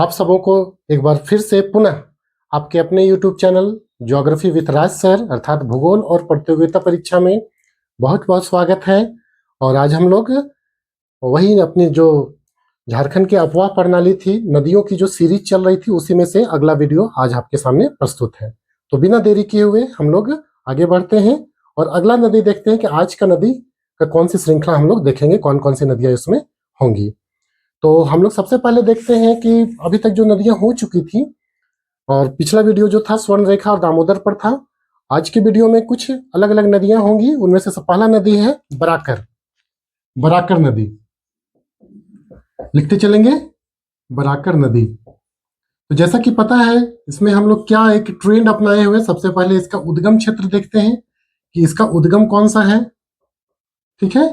आप सबों को एक बार फिर से पुनः आपके अपने YouTube channel geography with Raj sir अर्थात भूगोल और प्रतियोगिता परीक्षा में बहुत बहुत स्वागत है। और आज हम लोग वही अपनी जो झारखंड की अफवाह प्रणाली थी, नदियों की जो सीरीज चल रही थी, उसी में से अगला वीडियो आज आपके सामने प्रस्तुत है। तो बिना देरी किए हुए हम लोग आगे बढ़ते हैं और अगला नदी देखते हैं कि आज का नदी का कौन सी श्रृंखला हम लोग देखेंगे, कौन कौन सी नदियां इसमें होंगी। तो हम लोग सबसे पहले देखते हैं कि अभी तक जो नदियां हो चुकी थी, और पिछला वीडियो जो था स्वर्ण रेखा और दामोदर पर था। आज के वीडियो में कुछ अलग अलग नदियां होंगी। उनमें से पहला नदी है बराकर। बराकर नदी लिखते चलेंगे, बराकर नदी। तो जैसा कि पता है, इसमें हम लोग क्या एक ट्रेंड अपनाए हुए। सबसे पहले इसका उद्गम क्षेत्र देखते हैं कि इसका उद्गम कौन सा है। ठीक है,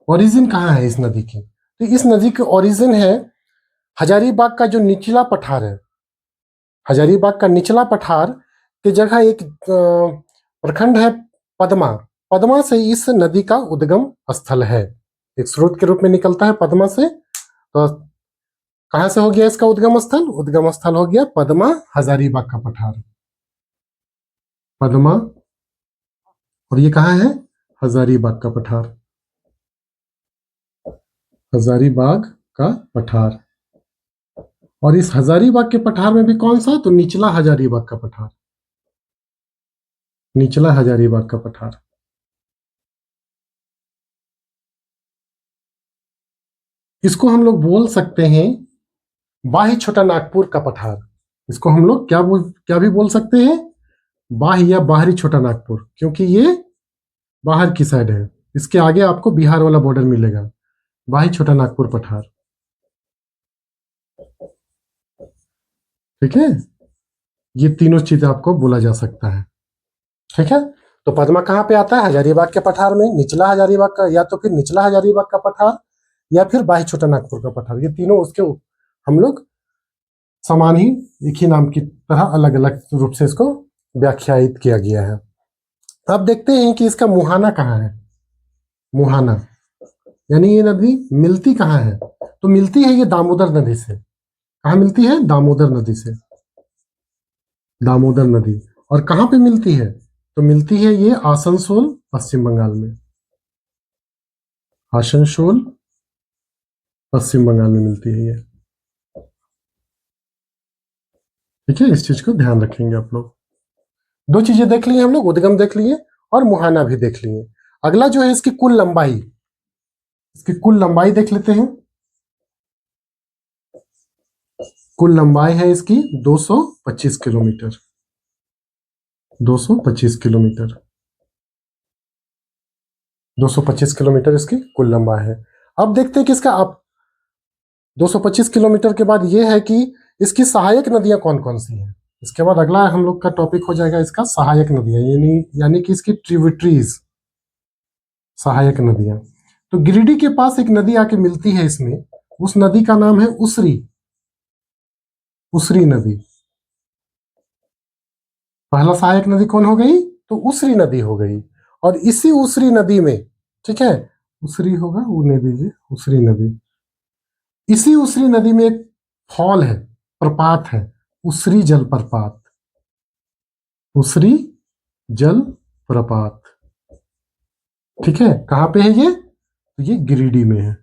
ओरिजिन कहाँ है इस नदी की। तो इस नदी की ओरिजिन है हजारीबाग का जो निचला पठार है। हजारीबाग का निचला पठार की जगह एक प्रखंड है पदमा। पदमा से इस नदी का उद्गम स्थल है, एक स्रोत के रूप में निकलता है पदमा से। तो कहां से हो गया इसका उद्गम स्थल? उद्गम स्थल हो गया पदमा, हजारीबाग का पठार, पदमा। और ये कहाँ है? हजारीबाग का पठार, हजारीबाग का पठार। और इस हजारीबाग के पठार में भी कौन सा? तो निचला हजारीबाग का पठार, निचला हजारीबाग का पठार। इसको हम लोग बोल सकते हैं बाही छोटा नागपुर का पठार। इसको हम लोग क्या भी बोल सकते हैं? बाही या बाहरी छोटा नागपुर, क्योंकि ये बाहर की साइड है। इसके आगे आपको बिहार वाला बॉर्डर मिलेगा, बाही छोटा नागपुर पठार। ठीक है, ये तीनों चीजें आपको बोला जा सकता है। ठीक है, तो पदमा कहाँ पे आता है? हजारीबाग के पठार में, निचला हजारीबाग का, या तो फिर निचला हजारीबाग का पठार या फिर बाही छोटा नागपुर का पठार। ये तीनों उसके हम लोग समान ही, एक ही नाम की तरह अलग अलग रूप से इसको व्याख्यायित किया गया है। अब देखते हैं कि इसका मुहाना कहाँ है। मुहाना यानी ये नदी मिलती कहाँ है? तो मिलती है ये दामोदर नदी से। कहाँ मिलती है? दामोदर नदी से, दामोदर नदी। और कहाँ पे मिलती है? तो मिलती है ये आसनसोल, पश्चिम बंगाल में। आसनसोल पश्चिम बंगाल में मिलती है ये। ठीक है, इस चीज को ध्यान रखेंगे आप लोग। दो चीजें देख लिए हम लोग, उद्गम देख लिए और मुहाना भी देख लिए। अगला जो है इसकी कुल लंबाई, इसकी कुल लंबाई देख लेते हैं। कुल लंबाई है इसकी 225 किलोमीटर, 225 किलोमीटर, 225 किलोमीटर इसकी कुल लंबाई है। अब देखते हैं कि इसका आप 225 किलोमीटर के बाद ये है कि इसकी सहायक नदियां कौन कौन सी हैं। इसके बाद अगला हम लोग का टॉपिक हो जाएगा इसका सहायक नदियां, यानी कि इसकी ट्रिब्यूटरीज, सहायक नदियां। तो गिरिडीह के पास एक नदी आके मिलती है इसमें, उस नदी का नाम है उसरी, उसरी नदी। पहला सहायक नदी कौन हो गई? तो उसरी नदी हो गई। और इसी उसरी नदी में, ठीक है, उसरी होगा, वो नहीं दीजिए, उसरी नदी। इसी उसरी नदी में एक फॉल है, प्रपात है, उसरी जल प्रपात, उसरी जल प्रपात। ठीक है, कहां पे है ये? तो ये गिरिडीह में है,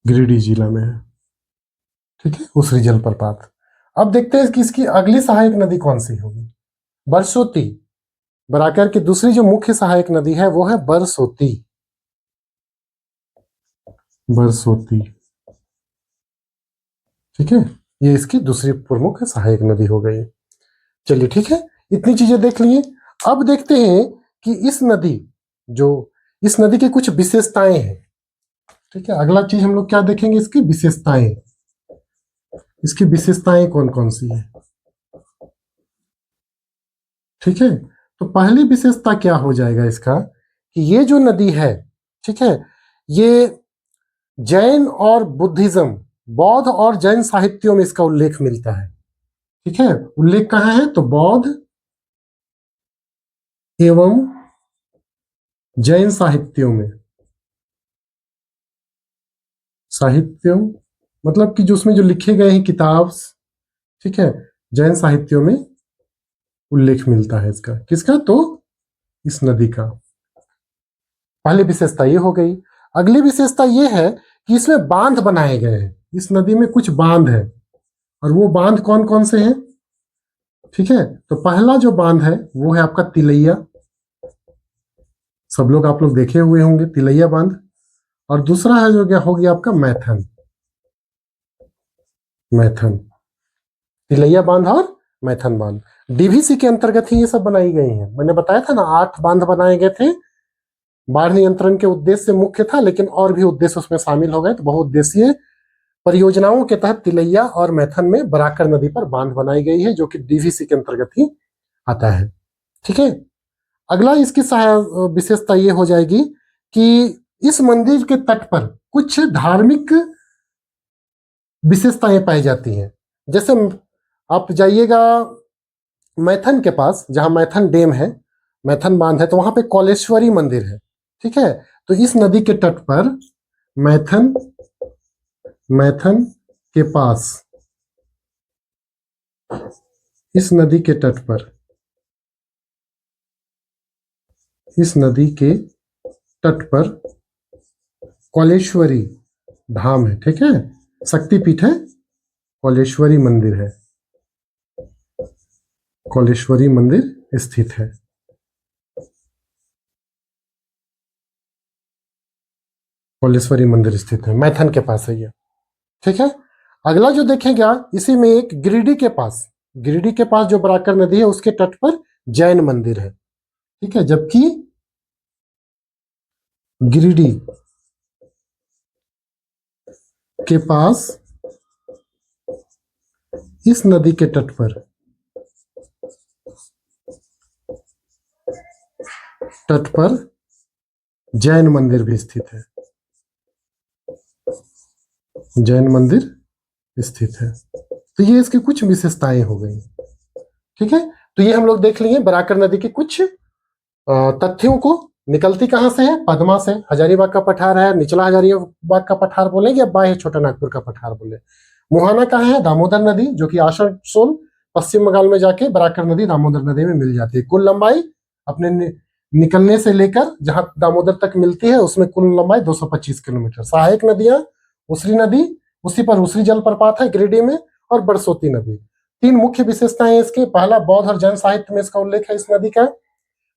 गिरिडीह जिला में है। ठीक है, उसरी जल प्रपात। अब देखते हैं कि इसकी अगली सहायक नदी कौन सी होगी। बरसोती, बराकर की दूसरी जो मुख्य सहायक नदी है वो है बरसोती, बरसोती। ठीक है, ये इसकी दूसरी प्रमुख सहायक नदी हो गई। चलिए ठीक है, इतनी चीजें देख लिए। अब देखते हैं कि इस नदी, जो इस नदी की कुछ विशेषताएं हैं। ठीक है, अगला चीज हम लोग क्या देखेंगे? इसकी विशेषताएं। इसकी विशेषताएं कौन कौन सी है? ठीक है, तो पहली विशेषता क्या हो जाएगा इसका कि ये जो नदी है, ठीक है, ये जैन और बुद्धिज्म, बौद्ध और जैन साहित्यों में इसका उल्लेख मिलता है। ठीक है, उल्लेख कहाँ है? तो बौद्ध एवं जैन साहित्यों में, साहित्यों मतलब कि जो उसमें जो लिखे गए हैं किताब, ठीक है, जैन साहित्यों में उल्लेख मिलता है इसका। किसका? तो इस नदी का। पहली विशेषता ये हो गई। अगली विशेषता ये है कि इसमें बांध बनाए गए हैं। इस नदी में कुछ बांध है, और वो बांध कौन कौन से हैं? ठीक है, तो पहला जो बांध है वो है आपका तिलैया। सब लोग आप लोग देखे हुए होंगे तिलैया बांध। और दूसरा है जो क्या हो गया आपका मैथन। मैथन, तिलैया बांध और मैथन बांध डीवीसी के अंतर्गत ही ये सब बनाई गई हैं। मैंने बताया था ना 8 बांध बनाए गए थे। बाढ़ नियंत्रण के उद्देश्य से मुख्य था, लेकिन और भी उद्देश्य उसमें शामिल हो गए। तो बहुउद्देशीय परियोजनाओं के तहत तिलैया और मैथन में बराकर नदी पर बांध बनाई गई है, जो कि डीवीसी के अंतर्गत ही आता है। ठीक है, अगला इसकी विशेषता ये हो जाएगी कि इस मंदिर के तट पर कुछ धार्मिक विशेषताएं पाई जाती हैं। जैसे आप जाइएगा मैथन के पास, जहां मैथन डैम है, मैथन बांध है, तो वहां पे कौलेश्वरी मंदिर है। ठीक है, तो इस नदी के तट पर मैथन मैथन के पास, इस नदी के तट पर, इस नदी के तट पर कौलेश्वरी धाम है। ठीक है, शक्तिपीठ है, कौलेश्वरी मंदिर है, कौलेश्वरी मंदिर स्थित है। कौलेश्वरी मंदिर स्थित है, मैथन के पास है ये। ठीक है, अगला जो देखेगा इसी में एक गिरिडीह के पास, गिरिडीह के पास जो बराकर नदी है उसके तट पर जैन मंदिर है। ठीक है, जबकि गिरिडीह के पास इस नदी के तट पर, तट पर जैन मंदिर भी स्थित है, जैन मंदिर स्थित है। तो ये इसकी कुछ विशेषताएं हो गई। ठीक है, तो ये हम लोग देख लिए बराकर नदी के कुछ तथ्यों को। निकलती कहां से है? पद्मा से। हजारीबाग का पठार है, निचला हजारीबाग का पठार बोलेंगे या बाह्य छोटा नागपुर का पठार बोले। मुहाना कहाँ है? दामोदर नदी, जो कि आसनसोल पश्चिम बंगाल में जाके बराकर नदी दामोदर नदी में मिल जाती है। कुल लंबाई अपने निकलने से लेकर जहां दामोदर तक मिलती है उसमें कुल लंबाई 225 किलोमीटर। सहायक नदियां उसरी नदी, उसी पर उसरी जलप्रपात है गिरिडीह में, और बरसोती नदी। 3 मुख्य विशेषताएं इसके। पहला, बौद्ध और जैन साहित्य में इसका उल्लेख है इस नदी का।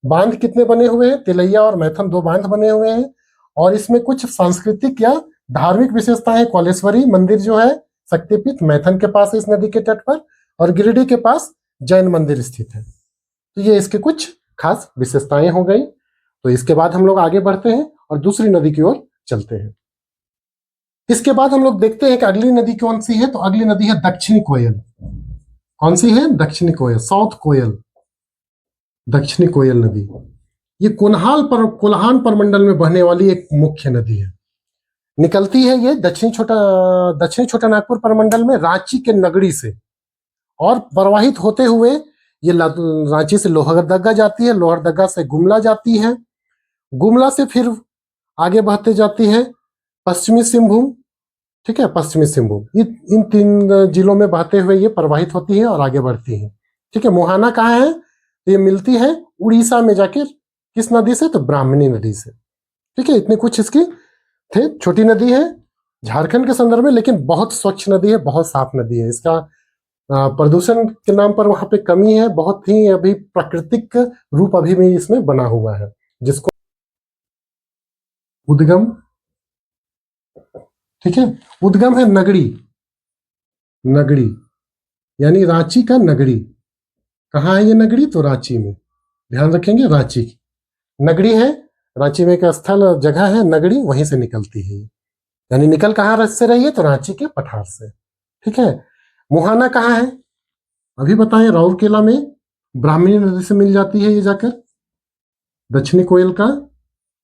बांध कितने बने हुए हैं? तिलैया और मैथन 2 बांध बने हुए हैं। और इसमें कुछ सांस्कृतिक या धार्मिक विशेषताएं। कौलेश्वरी मंदिर जो है शक्तिपीठ मैथन के पास है इस नदी के तट पर, और गिरिडीह के पास जैन मंदिर स्थित है। तो ये इसके कुछ खास विशेषताएं हो गई। तो इसके बाद हम लोग आगे बढ़ते हैं और दूसरी नदी की ओर चलते हैं। इसके बाद हम लोग देखते हैं कि अगली नदी कौन सी है। तो अगली नदी है दक्षिणी कोयल। कौन सी है? दक्षिणी कोयल, साउथ कोयल, दक्षिणी कोयल नदी। ये कोल्हान परमंडल में बहने वाली एक मुख्य नदी है। निकलती है ये दक्षिणी छोटा नागपुर परमंडल में रांची के नगरी से, और प्रवाहित होते हुए ये रांची से लोहरदगा जाती है, लोहरदगा से गुमला जाती है, गुमला से फिर आगे बहते जाती है पश्चिमी सिंहभूम। ठीक है, पश्चिमी सिंहभूम, इन 3 जिलों में बहते हुए ये प्रवाहित होती है और आगे बढ़ती है। ठीक है, मुहाना कहाँ है? तो ये मिलती है उड़ीसा में जाकर किस नदी से? तो ब्राह्मणी नदी से। ठीक है, इतनी कुछ इसकी थे। छोटी नदी है झारखंड के संदर्भ में, लेकिन बहुत स्वच्छ नदी है, बहुत साफ नदी है। इसका प्रदूषण के नाम पर वहां पे कमी है, बहुत ही अभी प्राकृतिक रूप अभी भी इसमें बना हुआ है, जिसको उद्गम, ठीक है, उद्गम है नगड़ी, नगड़ी यानी रांची का नगड़ी। कहाँ है ये नगड़ी? तो रांची में, ध्यान रखेंगे, रांची नगड़ी है, रांची में एक स्थल जगह है नगड़ी, वहीं से निकलती है। यानी निकल कहाँ से रही है? तो रांची के पठार से। ठीक है, मुहाना कहाँ है? अभी बताएं, राउरकेला में ब्राह्मणी नदी से मिल जाती है ये जाकर। दक्षिणी कोयल का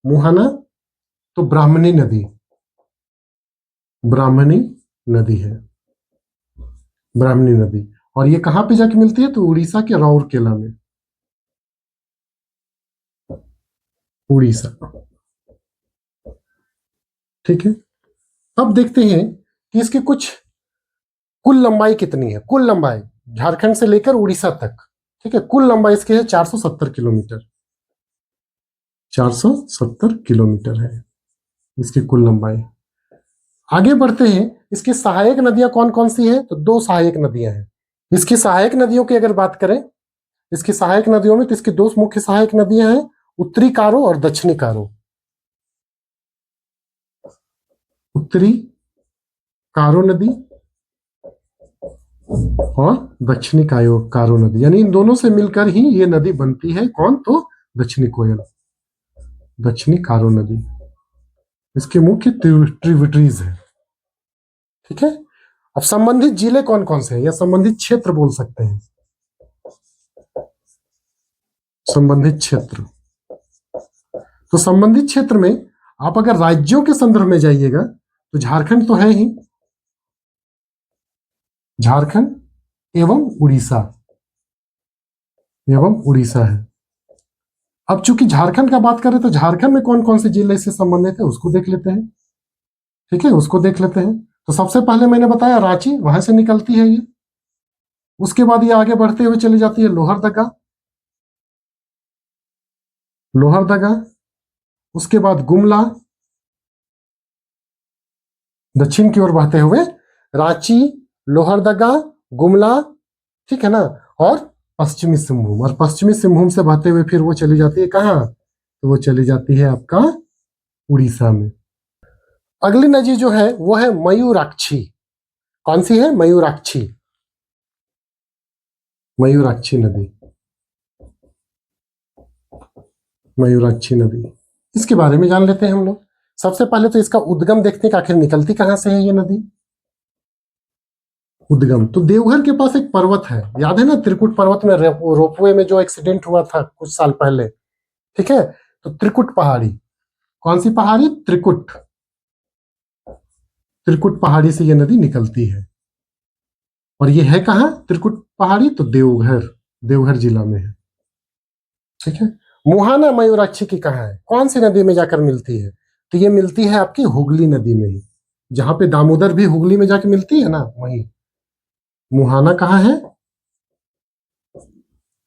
मुहाना तो ब्राह्मणी नदी, ब्राह्मणी नदी है, ब्राह्मणी नदी। और ये कहाँ पे जाके मिलती है? तो उड़ीसा के राउरकेला में, उड़ीसा। ठीक है, अब देखते हैं कि इसकी कुछ कुल लंबाई कितनी है। कुल लंबाई झारखंड से लेकर उड़ीसा तक, ठीक है, कुल लंबाई इसकी है 470 किलोमीटर। 470 किलोमीटर है इसकी कुल लंबाई। आगे बढ़ते हैं, इसकी सहायक नदियां कौन कौन सी है, तो दो सहायक नदियां हैं। इसकी सहायक नदियों की अगर बात करें, इसकी सहायक नदियों में तो इसकी दो मुख्य सहायक नदियां हैं, उत्तरी कारो और दक्षिणी कारो। उत्तरी कारो नदी और दक्षिणी कारो नदी, यानी इन दोनों से मिलकर ही ये नदी बनती है। कौन, तो दक्षिणी कोयल, दक्षिणी कारो नदी इसके मुख्य ट्रिब्यूटरीज है। ठीक है, अब संबंधित जिले कौन कौन से हैं या संबंधित क्षेत्र बोल सकते हैं। संबंधित क्षेत्र, तो संबंधित क्षेत्र में आप अगर राज्यों के संदर्भ में जाइएगा तो झारखंड तो है ही, झारखंड एवं उड़ीसा, एवं उड़ीसा है। अब चूंकि झारखंड का बात करें तो झारखंड में कौन कौन से जिले से संबंधित है उसको देख लेते हैं। ठीक है, उसको देख लेते हैं। तो सबसे पहले मैंने बताया रांची, वहां से निकलती है ये। उसके बाद ये आगे बढ़ते हुए चली जाती है लोहरदगा, लोहरदगा, उसके बाद गुमला, दक्षिण की ओर बहते हुए रांची, लोहरदगा, गुमला, ठीक है ना, और पश्चिमी सिंहभूम, और पश्चिमी सिंहभूम से बहते हुए फिर वो चली जाती है कहाँ, तो वो चली जाती है आपका उड़ीसा में। अगली नदी जो है वो है मयूराक्षी। कौन सी है, मयूराक्षी, मयूराक्षी नदी, मयूराक्षी नदी, इसके बारे में जान लेते हैं हम लोग। सबसे पहले तो इसका उद्गम देखते हैं कि आखिर निकलती कहां से है ये नदी। उद्गम तो देवघर के पास एक पर्वत है, याद है ना, त्रिकुट पर्वत में रोपवे में जो एक्सीडेंट हुआ था कुछ साल पहले। ठीक है, तो त्रिकुट पहाड़ी, कौन सी पहाड़ी, त्रिकुट, त्रिकुट पहाड़ी से ये नदी निकलती है। और ये है कहाँ त्रिकुट पहाड़ी, तो देवघर, देवघर जिला में है। ठीक है, मुहाना मयूराक्षी की कहाँ है, कौन सी नदी में जाकर मिलती है, तो ये मिलती है आपकी हुगली नदी में ही, जहां पे दामोदर भी हुगली में जाके मिलती है ना, वही मुहाना कहाँ है,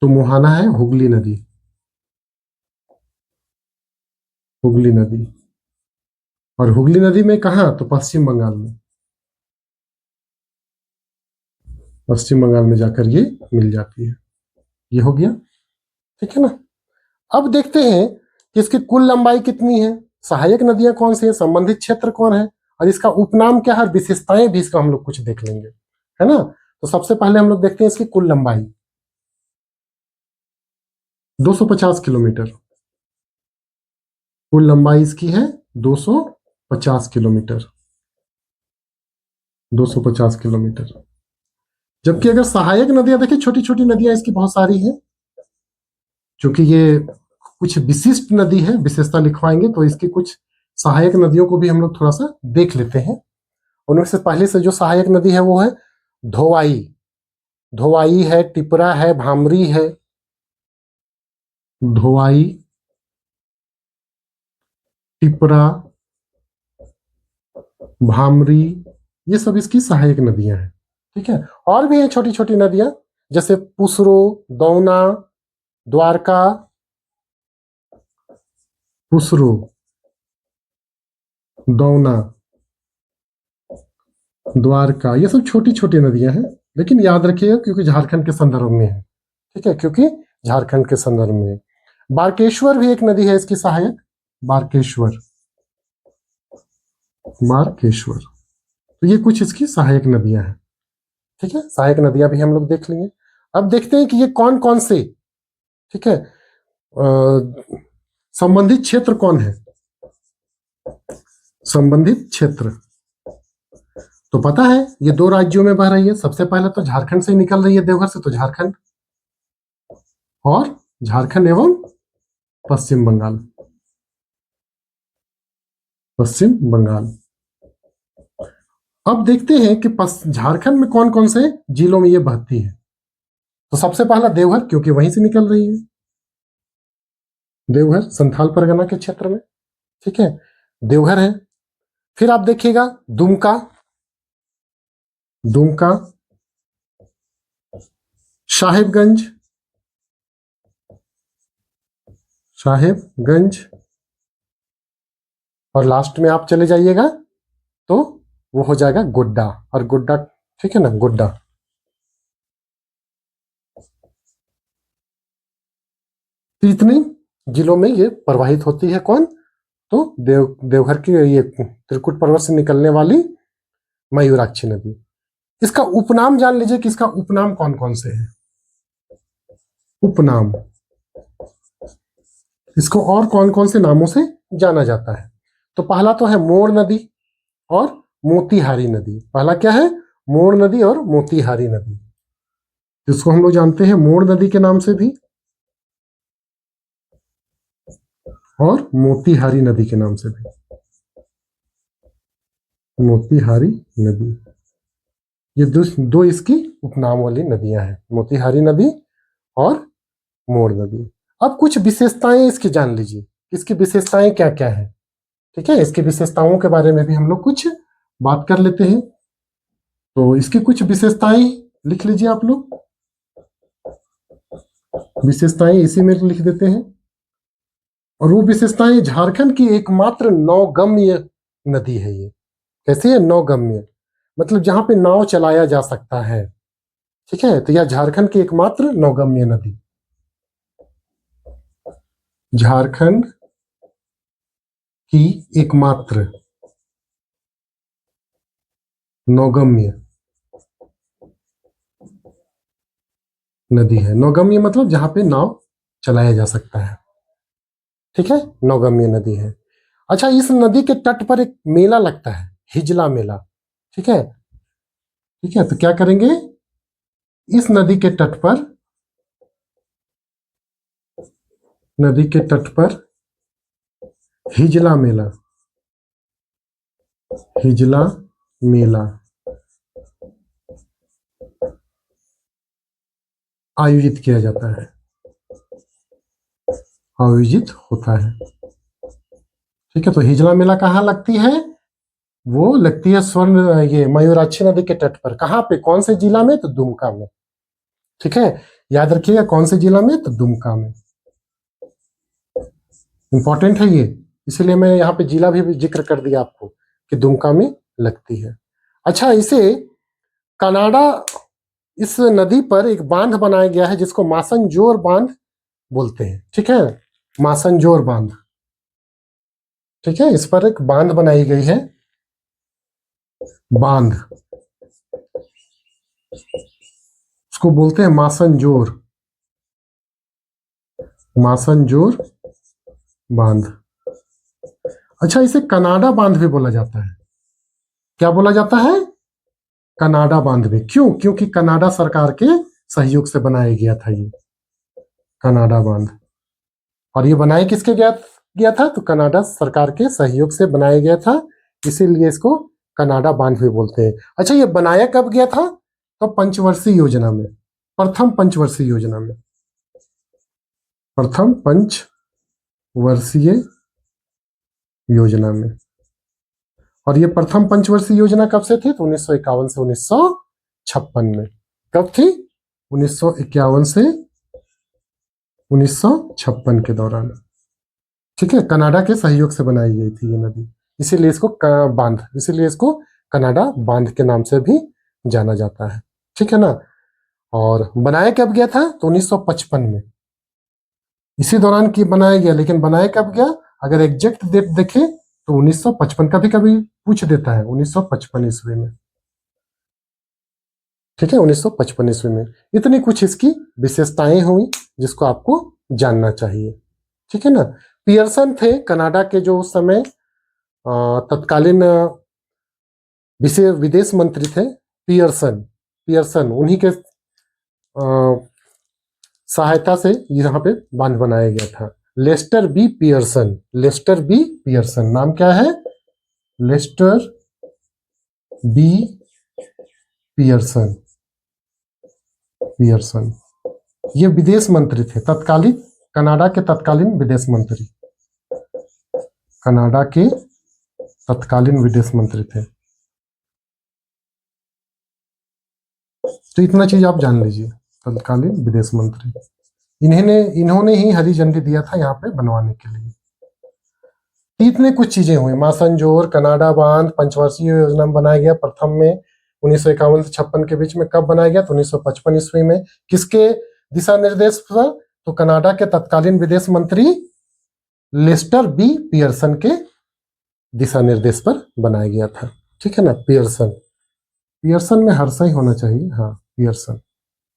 तो मुहाना है हुगली नदी, हुगली नदी। और हुगली नदी में कहा, तो पश्चिम बंगाल में, पश्चिम बंगाल में जाकर ये मिल जाती है। ये हो गया, ठीक है ना। अब देखते हैं कि इसकी कुल लंबाई कितनी है, सहायक नदियां कौन सी है, संबंधित क्षेत्र कौन है, और इसका उपनाम क्या है, विशेषताएं भी इसका हम लोग कुछ देख लेंगे, है ना। तो सबसे पहले हम लोग देखते हैं इसकी कुल लंबाई, 250 किलोमीटर, कुल लंबाई इसकी है 250 किलोमीटर, 250 किलोमीटर। जबकि अगर सहायक नदियां देखिए, छोटी छोटी नदियां इसकी बहुत सारी हैं, क्योंकि ये कुछ विशिष्ट नदी है, विशेषता लिखवाएंगे तो इसकी कुछ सहायक नदियों को भी हम लोग थोड़ा सा देख लेते हैं। उनमें से पहले से जो सहायक नदी है वो है धोवाई, धोवाई है, टिपरा है, भामरी है, धोवाई, टिपरा, भामरी, ये सब इसकी सहायक नदियां हैं। ठीक है, और भी हैं छोटी छोटी नदियां, जैसे पुसरो, दौना, द्वारका, पुसरो, दौना, द्वारका, ये सब छोटी छोटी नदियां हैं, लेकिन याद रखिएगा क्योंकि झारखंड के संदर्भ में है। ठीक है, क्योंकि झारखंड के संदर्भ में है। बारकेश्वर भी एक नदी है इसकी सहायक, बारकेश्वर, बारकेश्वर, तो ये कुछ इसकी सहायक नदियां हैं। ठीक है, सहायक नदियां भी हम लोग देख लेंगे। अब देखते हैं कि ये कौन कौन से, ठीक है, संबंधित क्षेत्र कौन है। संबंधित क्षेत्र तो पता है ये दो राज्यों में बह रही है, सबसे पहले तो झारखंड से निकल रही है देवघर से, तो झारखंड, और झारखंड एवं पश्चिम बंगाल, पश्चिम बंगाल। अब देखते हैं कि झारखंड में कौन कौन से जिलों में ये बहती है। तो सबसे पहला देवघर, क्योंकि वहीं से निकल रही है, देवघर संथाल परगना के क्षेत्र में। ठीक है, देवघर है। फिर आप देखिएगा दुमका, दुमका, साहेबगंज, साहेबगंज, और लास्ट में आप चले जाइएगा तो वो हो जाएगा गोड्डा, और गोड्डा, ठीक है ना, गोड्डा। तो इतने जिलों में ये प्रवाहित होती है कौन, तो देवघर की ये त्रिकुट पर्वत से निकलने वाली मयूराक्षी नदी। इसका उपनाम जान लीजिए कि इसका उपनाम कौन कौन से हैं। उपनाम, इसको और कौन कौन से नामों से जाना जाता है। तो पहला तो है मोर नदी और मोतीहारी नदी। पहला क्या है, मोर नदी और मोतीहारी नदी, जिसको हम लोग जानते हैं मोर नदी के नाम से भी और मोतीहारी नदी के नाम से भी। मोतीहारी नदी, ये दो इसकी उपनाम वाली नदियां हैं, मोतीहारी नदी और मोर नदी। अब कुछ विशेषताएं इसकी जान लीजिए, इसकी विशेषताएं क्या क्या है। ठीक है, इसकी विशेषताओं के बारे में भी हम लोग कुछ बात कर लेते हैं। तो इसकी कुछ विशेषताएं लिख लीजिए आप लोग, विशेषताएं इसी में लिख देते हैं। और वो विशेषताएं, झारखंड की एकमात्र नौगम्य नदी है ये। कैसी है, नौगम्य, मतलब जहां पे नाव चलाया जा सकता है। ठीक है, तो यह झारखंड की एकमात्र नौगम्य नदी, झारखंड की एकमात्र नौगम्य नदी है। नौगम्य मतलब जहां पे नाव चलाया जा सकता है। ठीक है, नौगम्य नदी है। अच्छा, इस नदी के तट पर एक मेला लगता है, हिजला मेला। ठीक है, ठीक है, तो क्या करेंगे, इस नदी के तट पर, नदी के तट पर हिजला मेला, हिजला मेला आयोजित किया जाता है, आयोजित होता है। ठीक है, तो हिजला मेला कहाँ लगती है, वो लगती है स्वर्ण, ये मयूराक्षी नदी के तट पर। कहाँ पे, कौन से जिला में, तो दुमका में। ठीक है, याद रखिएगा कौन से जिला में, तो दुमका में। इंपॉर्टेंट है ये, इसीलिए मैं यहाँ पे जिला भी जिक्र कर दिया आपको कि दुमका में लगती है। अच्छा, इसे कनाडा, इस नदी पर एक बांध बनाया गया है जिसको मासनजोर बांध बोलते हैं। ठीक है, मासनजोर बांध। ठीक है, इस पर एक बांध बनाई गई है, बांध, उसको बोलते हैं मासनजोर, मासनजोर बांध। अच्छा, इसे कनाडा बांध भी बोला जाता है। क्या बोला जाता है, कनाडा बांध भी। क्यों, क्योंकि कनाडा सरकार के सहयोग से बनाया गया था ये कनाडा बांध। और ये बनाया किसके गया था, तो कनाडा सरकार के सहयोग से बनाया गया था, इसीलिए इसको कनाडा बांध भी बोलते हैं। अच्छा, ये बनाया कब गया था, तो पंचवर्षीय योजना में, प्रथम पंचवर्षीय योजना में, प्रथम पंचवर्षीय योजना में। और ये प्रथम पंचवर्षीय योजना कब से थी, तो 1951 से 1956 में। कब थी, 1951 से 1956 के दौरान। ठीक है, कनाडा के सहयोग से बनाई गई थी ये नदी, इसीलिए इसको बांध, इसीलिए इसको कनाडा बांध के नाम से भी जाना जाता है। ठीक है ना। और बनाया कब गया था, तो 1955 में, इसी दौरान की बनाया गया। लेकिन बनाया कब गया, अगर एग्जैक्ट डेट देखें तो 1955, कभी कभी पूछ देता है 1955 ईस्वी में। ठीक है, 1955 ईस्वी में। इतनी कुछ इसकी विशेषताएं हुई जिसको आपको जानना चाहिए। ठीक है ना। पियर्सन थे कनाडा के जो उस समय तत्कालीन विदेश मंत्री थे, पियर्सन, पियर्सन उन्हीं के सहायता से यहाँ पे बांध बनाया गया था। Lester B Pearson, Lester B Pearson, नाम क्या है, लेस्टर बी पियर्सन, पियर्सन। ये विदेश मंत्री थे, तत्कालीन कनाडा के तत्कालीन विदेश मंत्री, कनाडा के तत्कालीन विदेश मंत्री थे। तो इतना चीज आप जान लीजिए। तत्कालीन विदेश मंत्री, इन्होंने ही हरी झंडी दिया था यहाँ पे बनवाने के लिए। इतने कुछ चीजें हुई, मासनजोर, कनाडा बांध, पंचवर्षीय योजना में बनाया गया प्रथम में 1951 से 56 के बीच में। कब बनाया गया? तो 1955 ईस्वी में। किसके दिशा निर्देश पर? तो कनाडा के तत्कालीन विदेश मंत्री लेस्टर बी पियर्सन के दिशा निर्देश पर बनाया गया था। ठीक है ना, पियर्सन, पियर्सन में हर्षा ही होना चाहिए, हाँ पियर्सन,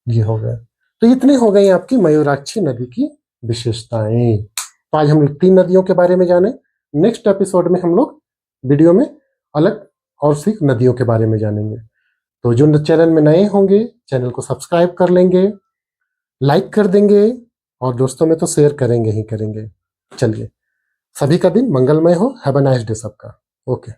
ये हो गया। तो इतने हो गई आपकी मयूराक्षी नदी की विशेषताएं। तो आज हम 3 नदियों के बारे में जाने। नेक्स्ट एपिसोड में हम लोग वीडियो में अलग और सी नदियों के बारे में जानेंगे। तो जो चैनल में नए होंगे चैनल को सब्सक्राइब कर लेंगे, लाइक कर देंगे और दोस्तों में तो शेयर करेंगे ही करेंगे। चलिए, सभी का दिन मंगलमय हो। हैव अ नाइस डे सबका। ओके।